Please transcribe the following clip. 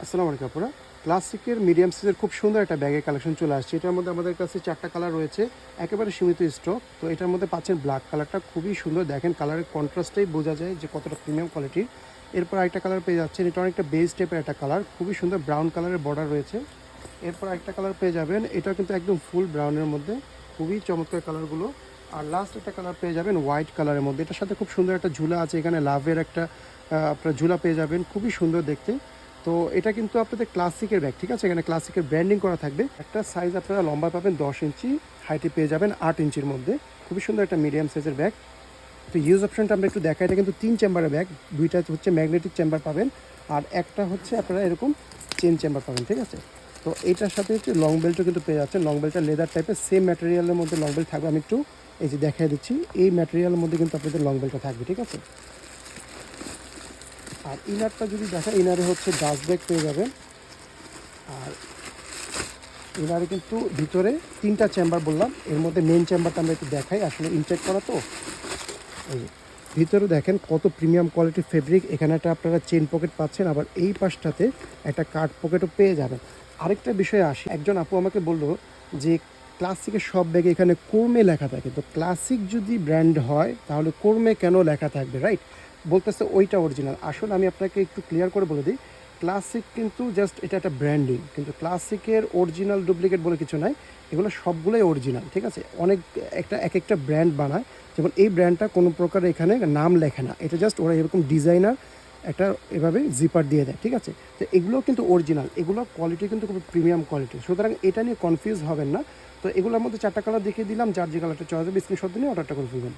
আসসালামু আলাইকুম আপুরা। ক্লাসিকের মিডিয়াম সাইজের খুব সুন্দর একটা ব্যাগের কালেকশন চলে আসছে। এটার মধ্যে আমাদের কাছে ৪ টা কালার রয়েছে। একেবারে সীমিত স্টক। তো এটার মধ্যে পাচ্ছেন ব্ল্যাক কালারটা খুবই সুন্দর। দেখেন কালারের কন্ট্রাস্টেই বোঝা যায় যে কতটা প্রিমিয়াম কোয়ালিটির। এরপর আরেকটা কালার পেয়ে যাচ্ছেন। এটা অনেকটা বেজ টাইপের একটা কালার। খুবই সুন্দর ব্রাউন কালারের বর্ডার রয়েছে। এরপর আরেকটা কালার পেয়ে যাবেন। এটাও কিন্তু একদম ফুল ব্রাউনের মধ্যে। খুবই চমৎকার কালারগুলো। আর লাস্ট একটা কালার পেয়ে যাবেন হোয়াইট কালারের মধ্যে। এটার সাথে খুব সুন্দর একটা ঝুলা আছে। এখানে লাভের একটা আপনার ঝুলা পেয়ে যাবেন। খুবই সুন্দর দেখতে। তো এটা কিন্তু আপনাদের ক্লাসিকের ব্যাগ, ঠিক আছে? এখানে ক্লাসিকের ব্র্যান্ডিং করা থাকবে। একটা সাইজ আপনারা লম্বা পাবেন 10 ইঞ্চি, হাইটে পেয়ে যাবেন 8 ইঞ্চির মধ্যে। খুবই সুন্দর একটা মিডিয়াম সাইজের ব্যাগ। তো ইউজ অপশনটা আমরা একটু দেখাই। এটা কিন্তু 3 চেম্বারের ব্যাগ। দুইটা হচ্ছে ম্যাগনেটিক চেম্বার পাবেন, আর একটা হচ্ছে আপনারা এরকম চেন চেম্বার পাবেন, ঠিক আছে? তো এটার সাথে হচ্ছে লং বেল্টও কিন্তু পেয়ে যাচ্ছেন। লং বেল্টটা লেদার টাইপের, সেম ম্যাটেরিয়ালের মধ্যে লং বেল্ট থাকবে। আমি একটু এই যে দেখাই দিচ্ছি, এই ম্যাটেরিয়ালের মধ্যে কিন্তু আপনাদের লং বেল্টটা থাকবে, ঠিক আছে? আর ইনারটা যদি দেখেন, ইনারে হচ্ছে ডাস্ট ব্যাগ পেয়ে যাবেন। আর এবারে কিন্তু ভিতরে 3টা চেম্বার বললাম, এর মধ্যে মেন চেম্বারটা আমরা একটু দেখাই, আসলে ইনটেক করা তো। এই যে ভিতরে দেখেন কত প্রিমিয়াম কোয়ালিটির ফেব্রিক। এখানে একটা আপনারা চেন পকেট পাচ্ছেন, আবার এই পাশটাতে একটা কার্ড পকেটও পেয়ে যাবেন। আরেকটা বিষয়ে আসি, একজন আপু আমাকে বললো যে ক্লাসিকের সব ব্যাগে এখানে কোরমে লেখা থাকে। তো ক্লাসিক যদি ব্র্যান্ড হয় তাহলে কোরমে কেন লেখা থাকবে, রাইট? বলতেছে ওইটা অরিজিনাল। আসলে আমি আপনাকে একটু ক্লিয়ার করে বলে দিই, ক্লাসিক কিন্তু জাস্ট এটা একটা ব্র্যান্ডিং, কিন্তু ক্লাসিকের অরিজিনাল ডুপ্লিকেট বলে কিছু নাই। এগুলো সবগুলোই অরিজিনাল, ঠিক আছে? অনেক এক একটা ব্র্যান্ড বানায়। যেমন এই ব্র্যান্ডটা কোনো প্রকার এখানে নাম লেখে না, এটা জাস্ট ওরা এরকম ডিজাইনার একটা এভাবে জিপার দিয়ে দেয়, ঠিক আছে? তো এগুলোও কিন্তু অরিজিনাল, এগুলো কোয়ালিটি কিন্তু খুব প্রিমিয়াম কোয়ালিটি, সুতরাং এটা নিয়ে কনফিউজ হবেন না। তো এগুলোর মধ্যে 4টা কালার দেখিয়ে দিলাম, যার যে কালারটা চয়েস হবে স্ক্রিনশট দিয়ে অর্ডারটা করে ফেলবেন।